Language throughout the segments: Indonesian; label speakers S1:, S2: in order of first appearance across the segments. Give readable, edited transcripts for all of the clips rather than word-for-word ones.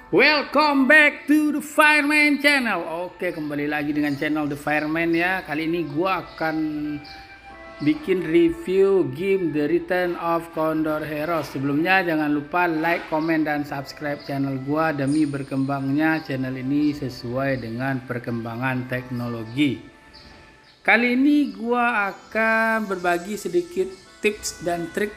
S1: Welcome back to the Fireman Channel. Oke, kembali lagi dengan channel The Fireman ya. Kali ini gua akan bikin review game The Return of Condor Heroes. Sebelumnya jangan lupa like, comment, dan subscribe channel gua demi berkembangnya channel ini sesuai dengan perkembangan teknologi. Kali ini gua akan berbagi sedikit tips dan trik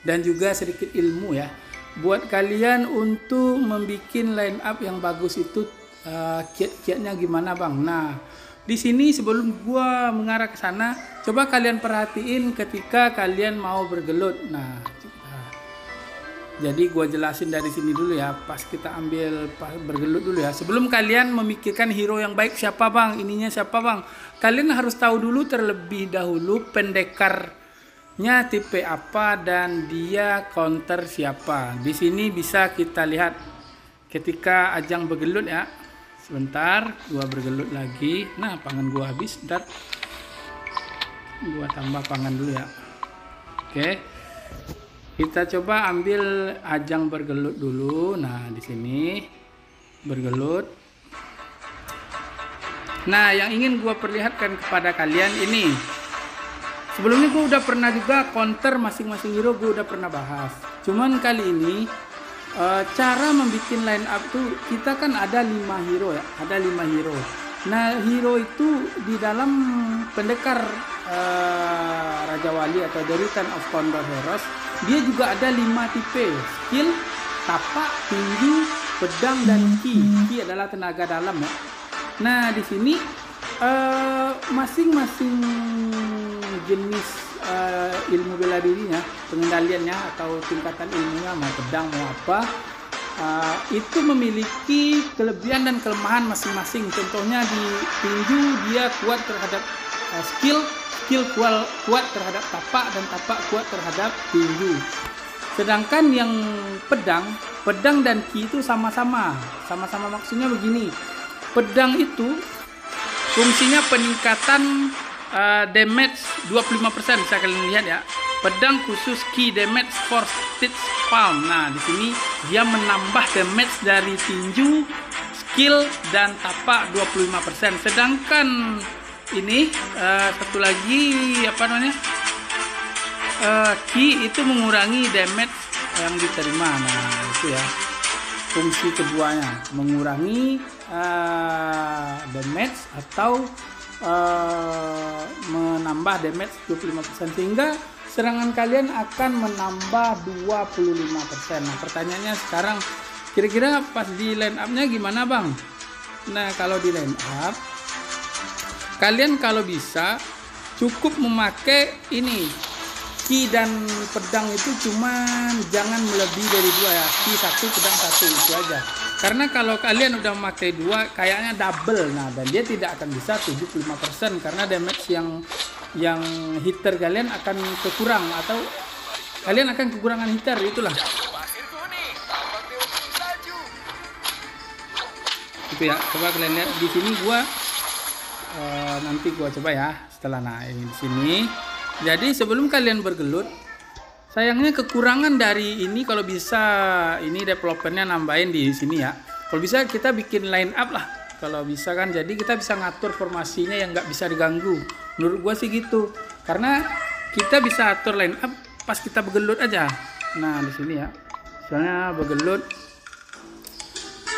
S1: dan juga sedikit ilmu ya buat kalian untuk membuat line up yang bagus itu. Kiat-kiatnya gimana bang? Nah, di sini sebelum gua mengarah ke sana, coba kalian perhatiin ketika kalian mau bergelut. Nah, jadi gua jelasin dari sini dulu ya. Pas kita ambil bergelut dulu ya. Sebelum kalian memikirkan hero yang baik siapa bang, ininya siapa bang, kalian harus tahu dulu terlebih dahulu pendekarnya tipe apa dan dia counter siapa. Di sini bisa kita lihat ketika ajang bergelut ya. Sebentar, gua bergelut lagi. Nah, pangan gua habis. Ntar gua tambah pangan dulu ya. Oke. Kita coba ambil ajang bergelut dulu. Nah, di sini bergelut. Nah, yang ingin gua perlihatkan kepada kalian ini. Sebelumnya gue udah pernah juga counter masing-masing hero, gue udah pernah bahas. Cuman kali ini cara membuat line up tuh kita kan ada 5 hero ya, ada 5 hero. Nah, hero itu di dalam pendekar Raja Wali atau The Return of Condor Heroes, dia juga ada 5 tipe: skill, tapak, tinju, pedang, dan ki. Ki adalah tenaga dalam ya. Nah, di sini masing-masing jenis ilmu bela dirinya, pengendaliannya atau tingkatan ilmunya, mau pedang mau apa, itu memiliki kelebihan dan kelemahan masing-masing. Contohnya di tinju dia kuat terhadap skill kuat terhadap tapak, dan tapak kuat terhadap tinju. Sedangkan yang pedang dan ki itu sama-sama maksudnya begini. Pedang itu fungsinya peningkatan damage 25%, bisa kalian lihat ya. Pedang khusus key damage for stitch palm. Nah, di sini dia menambah damage dari tinju, skill, dan tapak 25%. Sedangkan ini satu lagi apa namanya? Key itu mengurangi damage yang diterima. Nah, itu ya. Fungsi keduanya mengurangi damage atau menambah damage 25%, sehingga serangan kalian akan menambah 25%. Nah, pertanyaannya sekarang, kira-kira pas di line up-nya gimana bang? Nah, kalau di line up kalian kalau bisa cukup memakai ini, ki dan pedang itu cuman jangan melebihi dari 2 ya. Ki 1, pedang 1, itu aja. Karena kalau kalian udah memakai 2 kayaknya double. Nah, dan dia tidak akan bisa 75% karena damage yang hitter kalian akan kekurang, atau kalian akan kekurangan hitter, itulah. Itu ya. Coba kalian lihat di sini gua nanti gua coba ya setelah. Nah, ini di sini. Jadi sebelum kalian bergelut, sayangnya kekurangan dari ini, kalau bisa ini developernya nambahin di sini ya. Kalau bisa kita bikin line up lah, kalau bisa kan, jadi kita bisa ngatur formasinya yang nggak bisa diganggu. Menurut gua sih gitu, karena kita bisa atur line up pas kita bergelut aja. Nah, di sini ya, misalnya bergelut,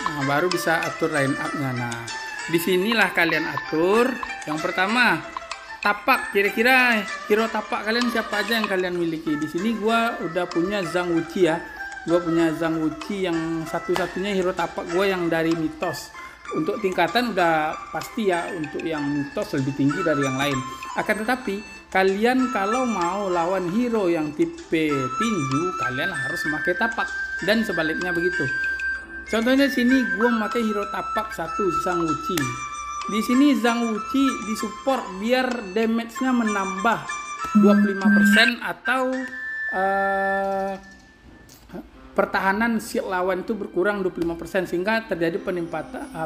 S1: nah baru bisa atur line upnya. Nah, disinilah kalian atur. Yang pertama, tapak. Kira-kira hero tapak kalian siapa aja yang kalian miliki? Di sini gua udah punya Zhang Wuqi ya. Gua punya Zhang Wuqi yang satu-satunya hero tapak gua yang dari mitos. Untuk tingkatan udah pasti ya, untuk yang mitos lebih tinggi dari yang lain. Akan tetapi kalian kalau mau lawan hero yang tipe tinju, kalian harus memakai tapak, dan sebaliknya begitu. Contohnya sini gua memakai hero tapak 1, Zhang Wuqi. Di sini Zhang Wuqi disupport biar damage-nya menambah 25% atau pertahanan si lawan itu berkurang 25%, sehingga terjadi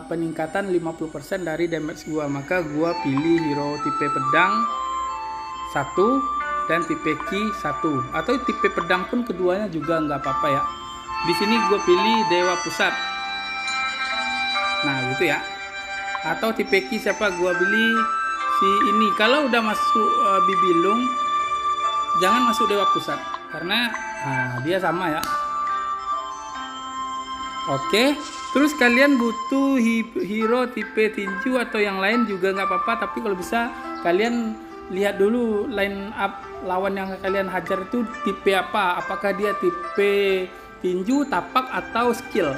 S1: peningkatan 50% dari damage gua. Maka gua pilih hero tipe pedang 1 dan tipe ki 1, atau tipe pedang pun keduanya juga nggak apa-apa ya. Di sini gue pilih Dewa Pusat. Nah gitu ya. Atau tipe Ki siapa, gua beli si ini. Kalau udah masuk Bibilung, jangan masuk Dewa Pusat karena dia sama ya. Oke, terus kalian butuh hero tipe tinju atau yang lain juga nggak apa-apa, tapi kalau bisa kalian lihat dulu line up lawan yang kalian hajar itu tipe apa, apakah dia tipe tinju, tapak, atau skill.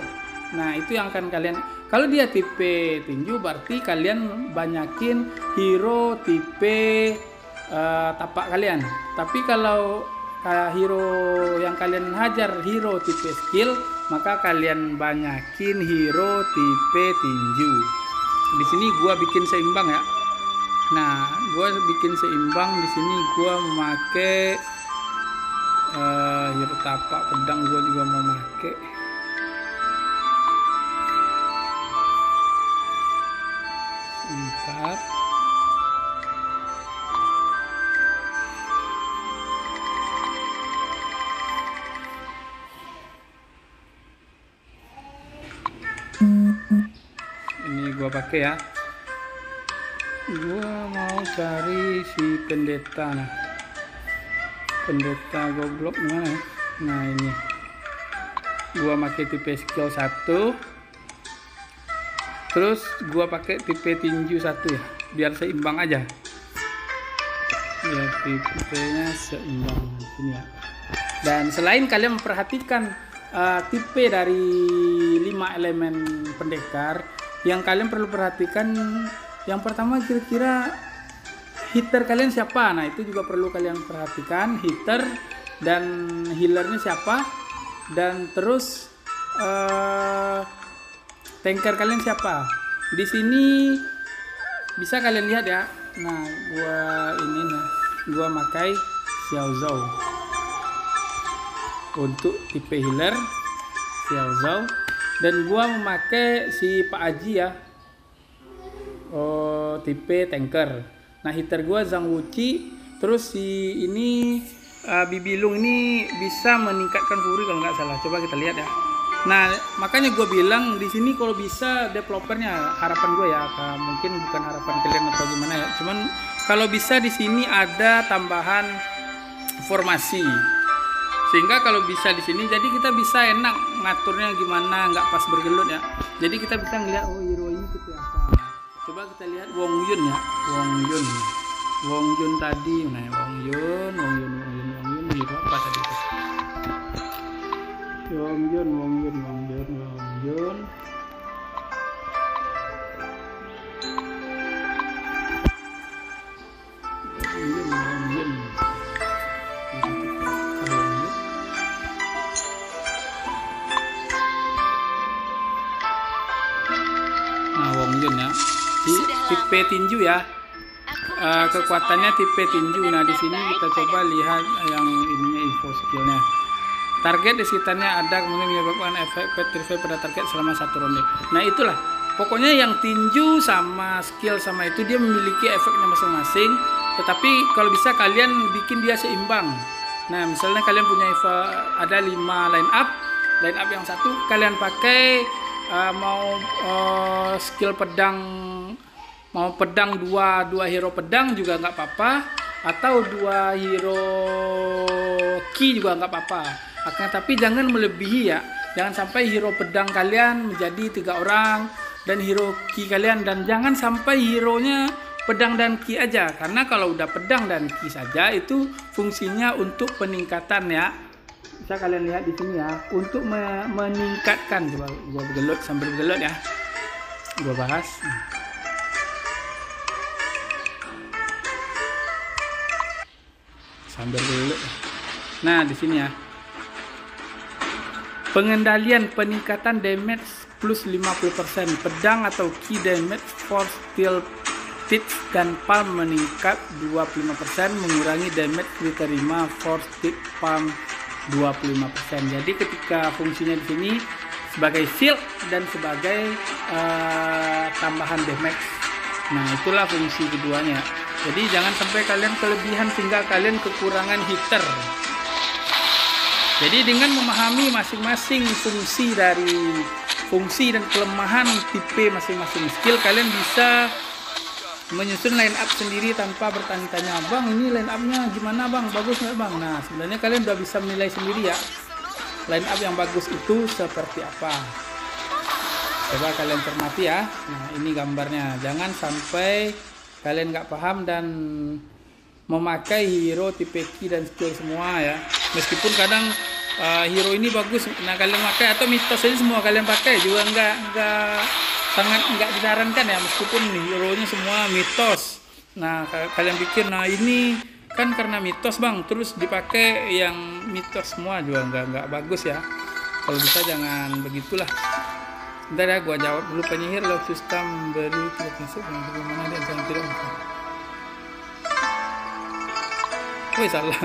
S1: Nah itu yang akan kalian, kalau dia tipe tinju berarti kalian banyakin hero tipe tapak kalian. Tapi kalau hero yang kalian hajar hero tipe skill, maka kalian banyakin hero tipe tinju. Di sini gua bikin seimbang ya. Nah, gua bikin seimbang di sini, gua memakai hero tapak, pedang gua juga mau pakai. Sebentar. Ini gua pakai ya. Gua mau cari si pendeta. Nah, pendeta goblok mana ya? Nah ini gua pakai tipe skill 1, terus gua pakai tipe tinju 1 ya, biar seimbang aja, biar tipenya seimbang ini ya. Dan selain kalian memperhatikan tipe dari 5 elemen pendekar, yang kalian perlu perhatikan yang pertama kira-kira hitter kalian siapa. Nah itu juga perlu kalian perhatikan, hitter dan healernya siapa, dan terus tanker kalian siapa. Di sini bisa kalian lihat ya. Nah gua pakai Xiao Zhou untuk tipe healer, Xiao Zhou, dan gua memakai si Pak Aji ya, tipe tanker. Nah hitter gua Zhang Wuqi, terus si ini Bibilung ini bisa meningkatkan fury kalau nggak salah. Coba kita lihat ya. Nah makanya gue bilang di sini kalau bisa developernya, harapan gue ya, mungkin bukan harapan kalian atau gimana ya, cuman kalau bisa di sini ada tambahan formasi, sehingga kalau bisa di sini jadi kita bisa enak ngaturnya gimana, nggak pas bergelut ya. Jadi kita bisa ngeliat hero ini tipe apa. Coba kita lihat Wong Yun ya, Wong Yun tadi, nah Wong Yun hero apa tadi? Wong Yun. Nah, Wong Yun ya. Tipe tinju ya. Kekuatannya tipe tinju. Nah, di sini kita coba lihat yang ininya, info skillnya. Target di sekitarnya ada, kemudian menyebabkan efek petrify pada target selama 1 ronde. Nah itulah pokoknya yang tinju sama skill sama itu dia memiliki efeknya masing-masing, tetapi kalau bisa kalian bikin dia seimbang. Nah misalnya kalian punya ada 5 line up yang satu kalian pakai skill pedang, mau pedang 2 hero pedang juga nggak apa-apa, atau 2 hero ki juga nggak apa-apa. Tapi jangan melebihi ya, jangan sampai hero pedang kalian menjadi 3 orang dan hero ki kalian, dan jangan sampai hero-nya pedang dan ki aja, karena kalau udah pedang dan ki saja itu fungsinya untuk peningkatan ya. Bisa kalian lihat di sini ya, untuk meningkatkan. Coba gua bergelut, sambil bergelut ya, gua bahas. Sambil bergelut. Nah di sini ya, pengendalian peningkatan damage plus 50%, pedang atau key damage for steel tips dan palm meningkat 25%, mengurangi damage diterima for steel palm 25%. Jadi ketika fungsinya di sini sebagai shield dan sebagai tambahan damage. Nah itulah fungsi keduanya. Jadi jangan sampai kalian kelebihan sehingga kalian kekurangan hitter. Jadi dengan memahami masing-masing fungsi dari fungsi dan kelemahan tipe masing-masing skill. Kalian bisa menyusun line up sendiri tanpa bertanya-tanya, bang ini line upnya gimana bang, bagus nggak bang. Nah sebenarnya kalian udah bisa menilai sendiri ya, line up yang bagus itu seperti apa. Coba kalian cermati ya. Nah ini gambarnya, jangan sampai kalian nggak paham dan memakai hero tipe ki dan skill semua ya. Meskipun kadang hero ini bagus, nah kalian pakai, atau mitos ini semua kalian pakai juga sangat nggak disarankan ya, meskipun hero nya semua mitos. Nah kalian pikir, nah ini kan karena mitos bang, terus dipakai yang mitos semua juga nggak bagus ya. Kalau bisa jangan begitulah. Bentar ya, gua jawab dulu. Penyihir love system beri tidak masuk bagaimana dia yang tidak. Woi salah.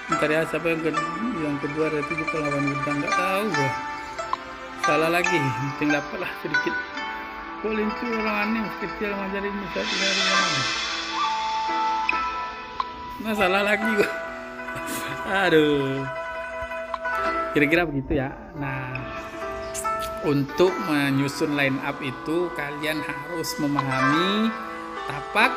S1: Bentar ya, siapa yang kedua itu juga lawan bintang, nggak tahu gua. Salah lagi, penting dapat lah sedikit. Boleh itu orang aneh kecil ngajarin bisa tinggal di mana. Nah salah lagi gua. Aduh. Kira-kira begitu ya. Nah, untuk menyusun line up itu kalian harus memahami tapak,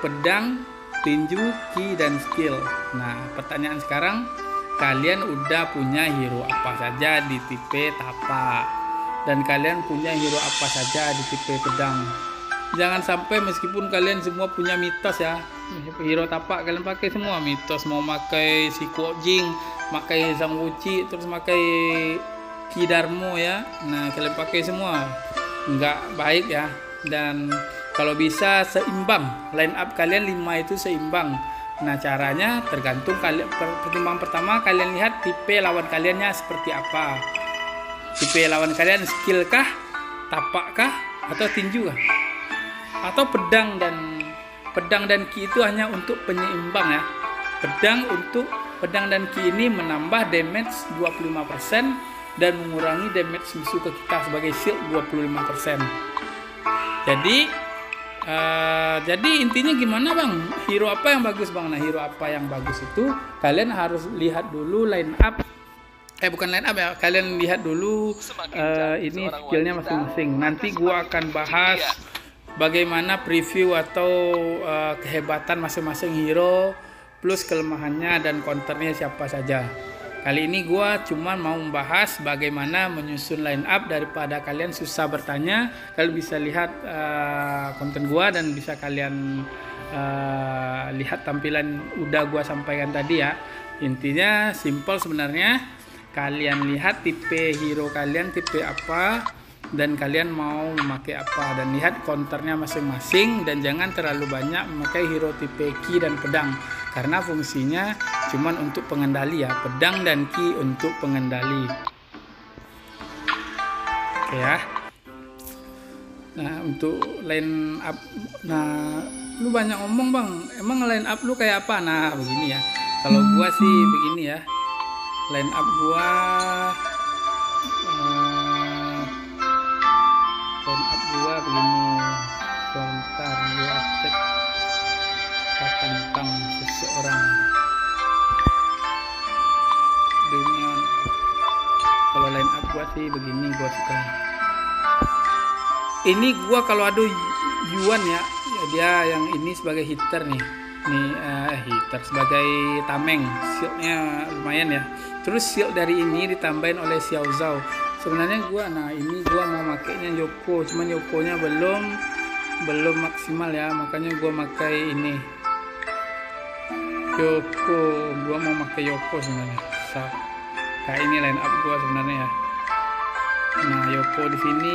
S1: pedang, tinju, ki, dan skill. Nah pertanyaan sekarang, kalian udah punya hero apa saja di tipe tapak, dan kalian punya hero apa saja di tipe pedang. Jangan sampai meskipun kalian semua punya mitos ya, hero tapak kalian pakai semua mitos, mau pakai si Kuo Jing, pakai Zhang Wuqi, terus pakai Ki Darmo ya. Nah kalian pakai semua, nggak baik ya. Dan kalau bisa seimbang, line up kalian 5 itu seimbang. Nah caranya tergantung kalian. Pertimbangan pertama, kalian lihat tipe lawan kaliannya seperti apa. Tipe lawan kalian skill kah, tapak kah, atau tinju kah, atau pedang dan ki itu hanya untuk penyeimbang ya. Pedang dan ki ini menambah damage 25% dan mengurangi damage musuh ke kita sebagai shield 25%. Jadi intinya gimana bang, hero apa yang bagus bang? Nah hero apa yang bagus itu kalian harus lihat dulu line up, bukan line up ya, kalian lihat dulu ini skillnya masing-masing. Nanti gua akan bahas bagaimana preview atau kehebatan masing-masing hero plus kelemahannya dan counternya siapa saja. Kali ini gua cuma mau membahas bagaimana menyusun line up, daripada kalian susah bertanya. Kalian bisa lihat konten gua dan bisa kalian lihat tampilan udah gua sampaikan tadi ya. Intinya simple sebenarnya. Kalian lihat tipe hero kalian tipe apa dan kalian mau memakai apa, dan lihat counternya masing-masing, dan jangan terlalu banyak memakai hero tipe ki dan pedang karena fungsinya cuman untuk pengendali ya, pedang dan ki untuk pengendali. Oke ya. Nah untuk line up, nah lu banyak ngomong bang, emang line up lu kayak apa? Nah begini ya, kalau gua sih begini ya, line up gua begini. Sebentar gua cek tentang seseorang. Dunia. Kalau line up gua sih begini, gua suka. Ini gua kalau ada Yuan ya, dia yang ini sebagai hitter nih. Hitter sebagai tameng, shieldnya lumayan ya. Terus shield dari ini ditambahin oleh Xiao Zhao. Sebenarnya gua, ini gua mau makainya Yoko, cuman Yokonya belum maksimal ya, makanya gua pakai ini Yoko. Gua mau pakai Yoko sebenarnya. Kayak ini line up gua sebenarnya ya. Nah Yoko di sini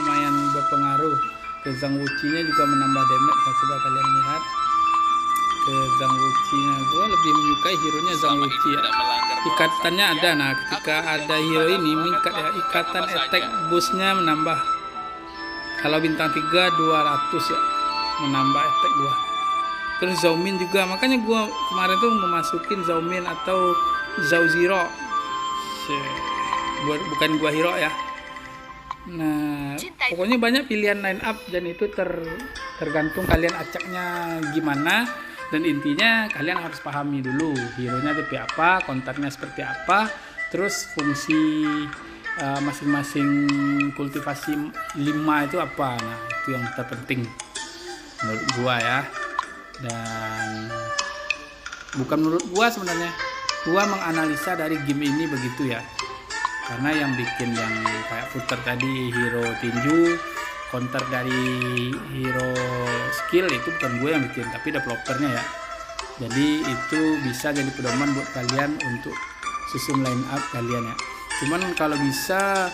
S1: lumayan berpengaruh. Ke Zhang Wuqi-nya juga menambah damage. Nah, coba kalian lihat ke Zhang Wuqi-nya. Gua lebih menyukai hero-nya Zhang Wuqi ya. Ikatannya ada. Nah ketika ada hero ini meningkat ya, ikatan attack boost-nya menambah. Kalau bintang 3 200 ya, menambah attack gua. Terus Zhao Min juga, makanya gua kemarin tuh memasukin Zhao Min atau Zhao Zero. Bukan gua hero ya. Nah pokoknya banyak pilihan line up, dan itu tergantung kalian acaknya gimana. Dan intinya kalian harus pahami dulu hero nya tipe apa, counternya seperti apa, terus fungsi masing-masing kultivasi 5 itu apa. Nah itu yang terpenting menurut gua ya, dan bukan menurut gua sebenarnya, gua menganalisa dari game ini begitu ya, karena yang bikin yang kayak puter tadi hero tinju counter dari hero skill itu bukan gue yang bikin tapi developernya ya. Jadi itu bisa jadi pedoman buat kalian untuk susun line up kalian ya. Cuman kalau bisa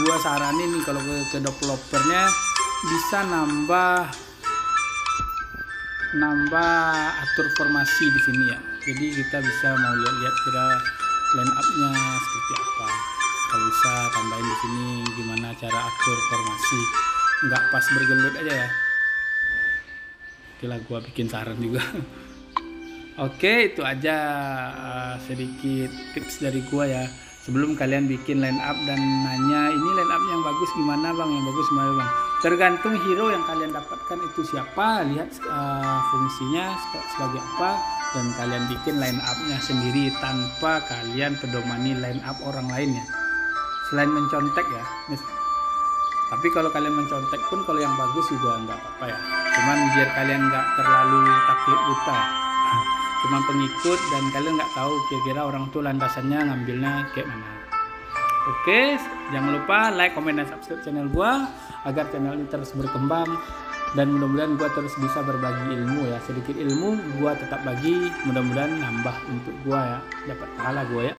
S1: gua saranin nih, kalau ke developernya bisa nambah atur formasi di sini ya. Jadi kita bisa mau lihat kira line up-nya seperti apa. Kalau bisa tambahin di sini gimana cara atur formasi, nggak pas bergelut aja ya. Itulah gua bikin saran juga. Oke, itu aja sedikit tips dari gua ya. Sebelum kalian bikin line up dan nanya ini line up yang bagus gimana bang, yang bagus gimana bang, tergantung hero yang kalian dapatkan itu siapa, lihat fungsinya sebagai apa, dan kalian bikin line up-nya sendiri tanpa kalian pedomani line up orang lainnya. Selain mencontek ya, tapi kalau kalian mencontek pun kalau yang bagus juga nggak apa-apa ya. Cuman biar kalian nggak terlalu taklid buta, cuma pengikut dan kalian nggak tahu kira-kira orang tuh landasannya ngambilnya kayak mana. Oke, jangan lupa like, comment, dan subscribe channel gua agar channel ini terus berkembang, dan mudah-mudahan gua terus bisa berbagi ilmu ya. Sedikit ilmu gua tetap bagi, mudah-mudahan nambah untuk gua ya, dapat pahala gua ya.